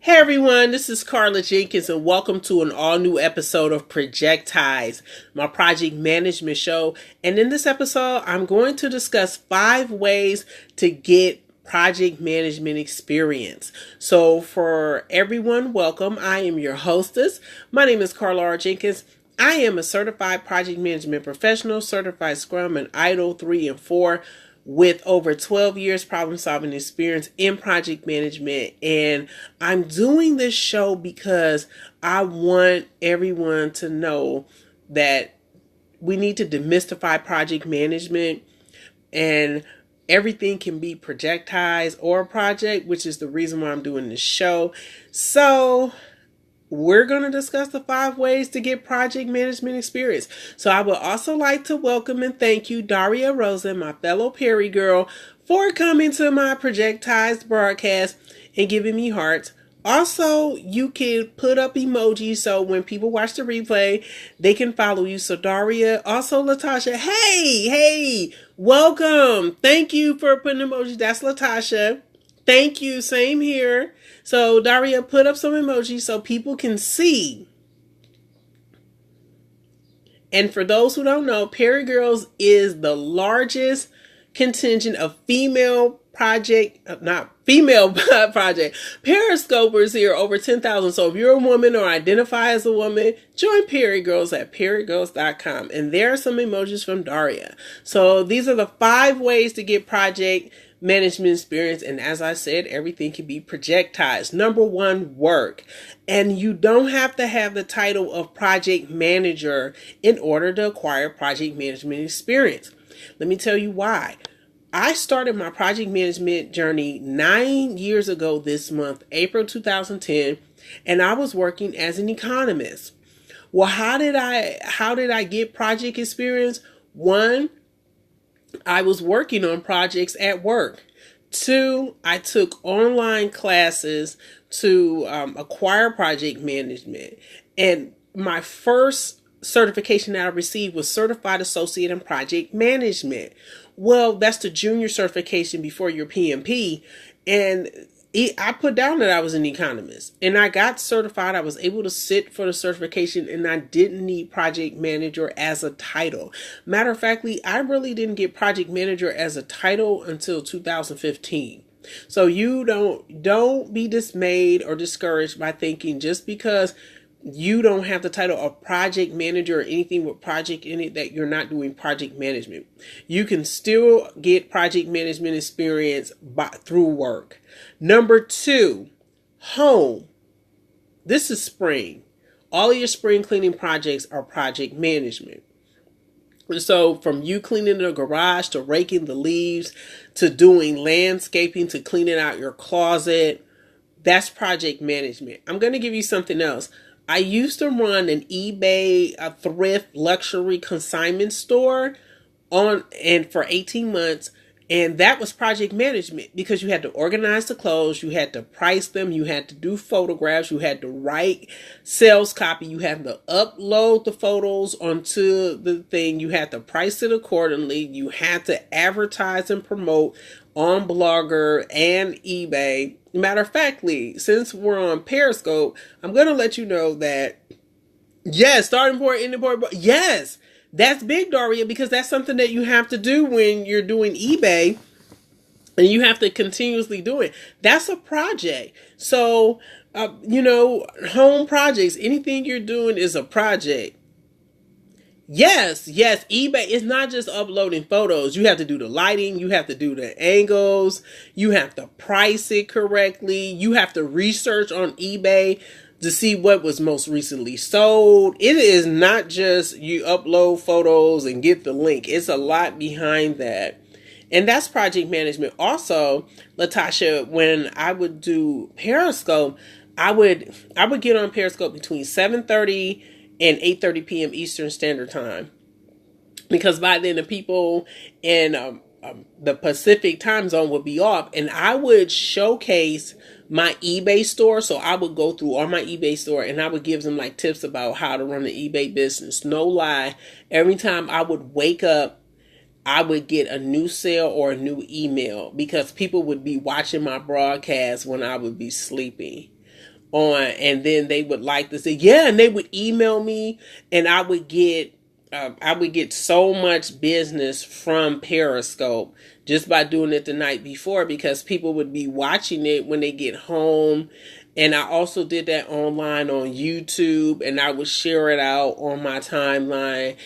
Hey everyone, this is Carla Jenkins and welcome to an all new episode of Projectized, my project management show. And in this episode, I'm going to discuss 5 ways to get project management experience. So for everyone, welcome. I am your hostess. My name is Carla R. Jenkins. I am a certified project management professional, certified Scrum and IDLE 3 and 4 with over 12 years problem solving experience in project management. And I'm doing this show because I want everyone to know that we need to demystify project management, and everything can be projectized or a project, which is the reason why I'm doing this show. So we're going to discuss the 5 ways to get project management experience. So I would also like to welcome and thank you, Daria Rosen, my fellow Perry girl, for coming to my Projectized broadcast and giving me hearts. Also, you can put up emojis so when people watch the replay, they can follow you. So Daria, also Latasha, hey, welcome. Thank you for putting emojis. That's Latasha. Thank you. Same here. So Daria, put up some emojis so people can see. And for those who don't know, Perry Girls is the largest contingent of female project periscopers here, over 10,000. So if you're a woman or identify as a woman, join Perry Girls at perrygirls.com. And there are some emojis from Daria. So these are the 5 ways to get project management experience. And as I said, everything can be projectized. Number 1, work. And you don't have to have the title of project manager in order to acquire project management experience. Let me tell you why. I started my project management journey 9 years ago this month, April 2010, and I was working as an economist. Well, how did I get project experience? 1, I was working on projects at work. 2, I took online classes to acquire project management. And my first certification that I received was Certified Associate in Project Management. Well, that's the junior certification before your PMP. And I put down that I was an economist and I got certified. I was able to sit for the certification and I didn't need project manager as a title. Matter of fact, I really didn't get project manager as a title until 2015. So you don't be dismayed or discouraged by thinking just because you don't have the title of project manager or anything with project in it that you're not doing project management. You can still get project management experience through work. Number 2, home. This is spring. All of your spring cleaning projects are project management. So from you cleaning the garage to raking the leaves to doing landscaping to cleaning out your closet, that's project management. I'm going to give you something else. I used to run an eBay thrift luxury consignment store for 18 months. And that was project management because you had to organize the clothes, you had to price them, you had to do photographs, you had to write sales copy, you had to upload the photos onto the thing, you had to price it accordingly, you had to advertise and promote on Blogger and eBay. Matter of factly, since we're on Periscope, I'm going to let you know that, yes, starting point, ending point, yes, that's big, Daria, because that's something that you have to do when you're doing eBay and you have to continuously do it. That's a project. So, home projects, anything you're doing is a project. Yes, eBay is not just uploading photos. You have to do the lighting, you have to do the angles, you have to price it correctly, you have to research on eBay to see what was most recently sold. It is not just you upload photos and get the link. It's a lot behind that. And that's project management. Also, Latasha, when I would do Periscope, I would get on Periscope between 7:30 and 8:30 p.m. Eastern Standard Time. Because by then the people in the Pacific time zone would be off. And I would showcase my eBay store. So I would go through all my eBay store and I would give them like tips about how to run the eBay business. No lie. Every time I would wake up, I would get a new sale or a new email because people would be watching my broadcast when I would be sleeping. on, and then they would like to say, yeah, and they would email me, and I would get so much business from Periscope just by doing it the night before, because people would be watching it when they get home. And I also did that online on YouTube, and I would share it out on my timeline.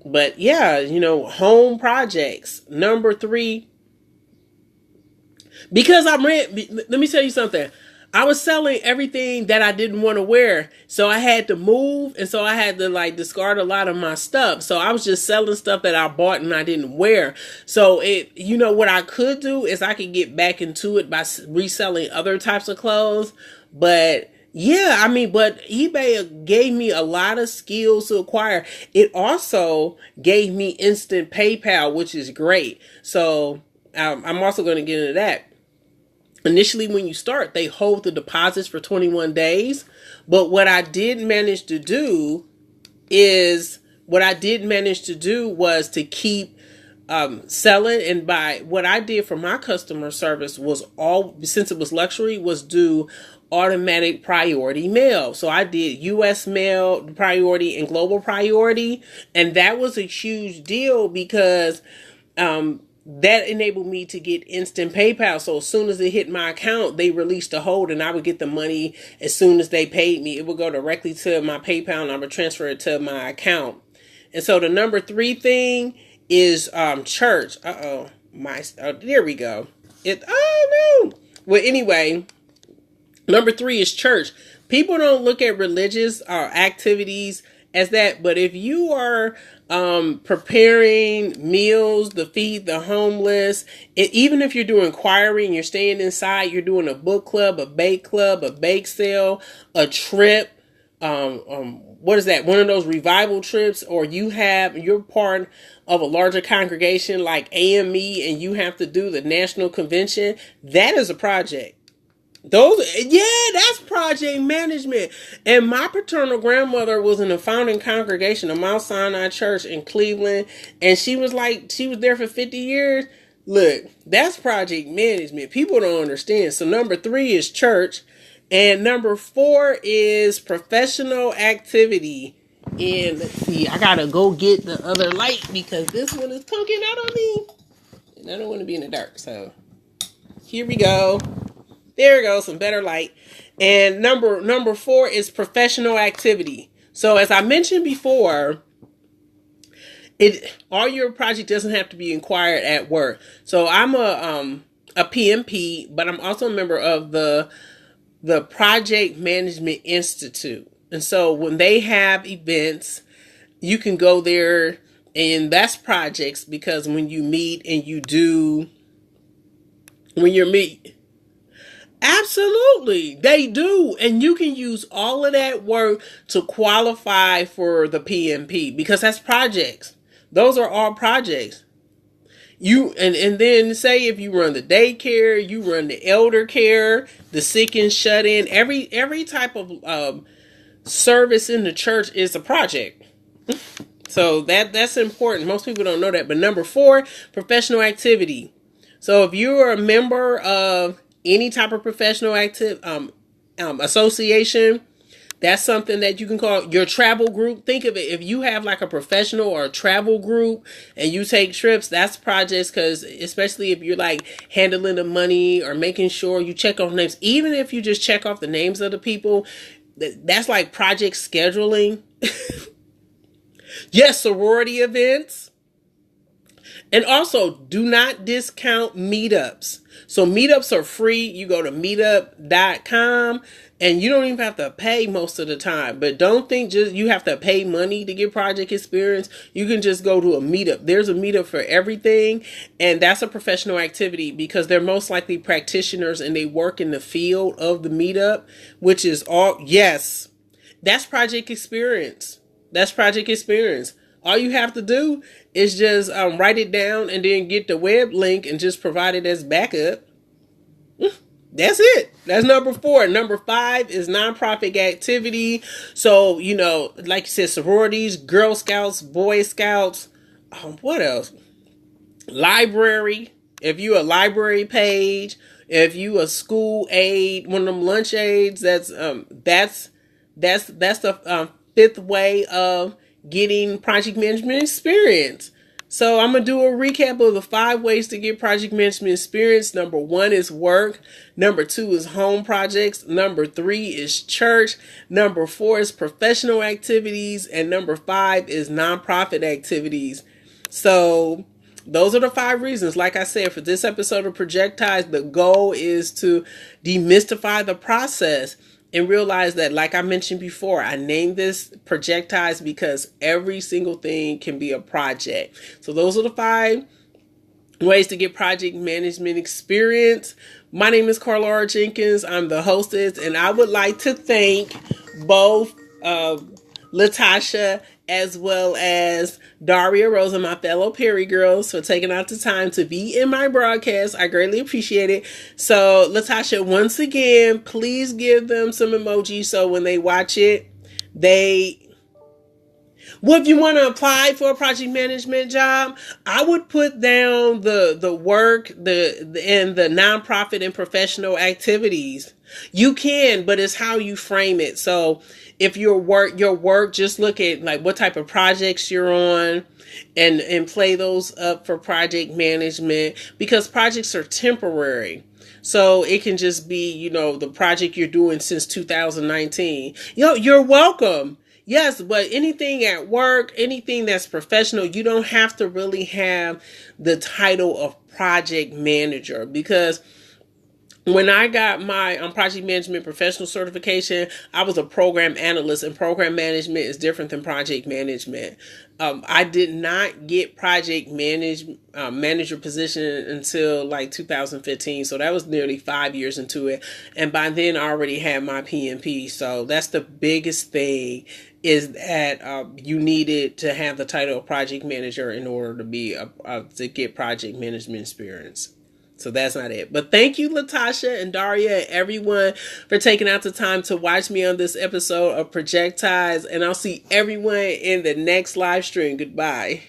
But yeah, home projects. Number 3, because let me tell you something. I was selling everything that I didn't want to wear. So I had to move. And so I had to discard a lot of my stuff. So I was just selling stuff that I bought and I didn't wear. So what I could do is I could get back into it by reselling other types of clothes. But yeah, but eBay gave me a lot of skills to acquire. It also gave me instant PayPal, which is great. So I'm also going to get into that. Initially, when you start, they hold the deposits for 21 days. But what I did manage to do was to keep selling. And by what I did for my customer service was since it was luxury, was do automatic priority mail. So I did US mail priority and global priority. And that was a huge deal because that enabled me to get instant PayPal. So as soon as it hit my account, they released a hold, and I would get the money as soon as they paid me. It would go directly to my PayPal, and I would transfer it to my account. And so the number 3 thing is church. There we go. No. Well, anyway, number 3 is church. People don't look at religious activities as that, but if you are preparing meals to feed the homeless, even if you're doing choiring and you're staying inside, you're doing a book club, a bake sale, a trip, what is that? One of those revival trips, or you're part of a larger congregation like AME and you have to do the national convention. That is a project. That's project management. And my paternal grandmother was in the founding congregation of Mount Sinai Church in Cleveland. And she was there for 50 years. Look, that's project management. People don't understand. So number 3 is church. And number 4 is professional activity. And let's see, I gotta go get the other light because this one is poking out on me. And I don't want to be in the dark. So here we go. There we go, some better light. And number 4 is professional activity. So as I mentioned before, all your project doesn't have to be inquired at work. So I'm a PMP, but I'm also a member of the Project Management Institute. And so when they have events, you can go there, and that's projects, because when you meet and absolutely, they do. And you can use all of that work to qualify for the PMP, because that's projects. Those are all projects. And then say if you run the daycare, you run the elder care, the sick and shut in, every type of service in the church is a project. So that's important. Most people don't know that. But number 4, professional activity. So if you are a member of any type of professional association, that's something that you can call your travel group. Think of it, if you have like a professional or a travel group and you take trips, that's projects, because especially if you're like handling the money or making sure you check off names, even if you just check off the names of the people, that's like project scheduling. Yes, sorority events. And also, do not discount meetups. So meetups are free. You go to meetup.com and you don't even have to pay most of the time. But don't think just you have to pay money to get project experience. You can just go to a meetup. There's a meetup for everything. And that's a professional activity because they're most likely practitioners and they work in the field of the meetup, which is yes, that's project experience. That's project experience. All you have to do is just write it down and then get the web link and just provide it as backup. That's it. That's number 4. Number 5 is nonprofit activity. So, like you said, sororities, Girl Scouts, Boy Scouts. What else? Library. If you're a library page, If you a school aide, one of them lunch aides, that's the fifth way of getting project management experience. So I'm going to do a recap of the 5 ways to get project management experience. Number 1 is work. Number 2 is home projects. Number 3 is church. Number 4 is professional activities. And number 5 is nonprofit activities. So those are the 5 reasons. Like I said, for this episode of Projectized, the goal is to demystify the process and realize that, like I mentioned before, I named this Projectized because every single thing can be a project. So those are the 5 ways to get project management experience. My name is Carla R. Jenkins. I'm the hostess, and I would like to thank both Latasha as well as Daria Rosa, my fellow Perry girls, for taking out the time to be in my broadcast. I greatly appreciate it. So, Latasha, once again, please give them some emojis so when they watch it, well, if you want to apply for a project management job, I would put down the work, and the nonprofit and professional activities. You can, but it's how you frame it. So if your work, just look at like what type of projects you're on and play those up for project management, because projects are temporary. So it can just be, the project you're doing since 2019. You're welcome. Yes, but anything at work, anything that's professional, you don't have to really have the title of project manager, because when I got my project management professional certification, I was a program analyst, and program management is different than project management. I did not get project manager position until like 2015. So that was nearly 5 years into it. And by then I already had my PMP. So that's the biggest thing, is that you needed to have the title of project manager in order to get project management experience. So that's not it. But thank you, Latasha and Daria and everyone, for taking out the time to watch me on this episode of Projectized. And I'll see everyone in the next live stream. Goodbye.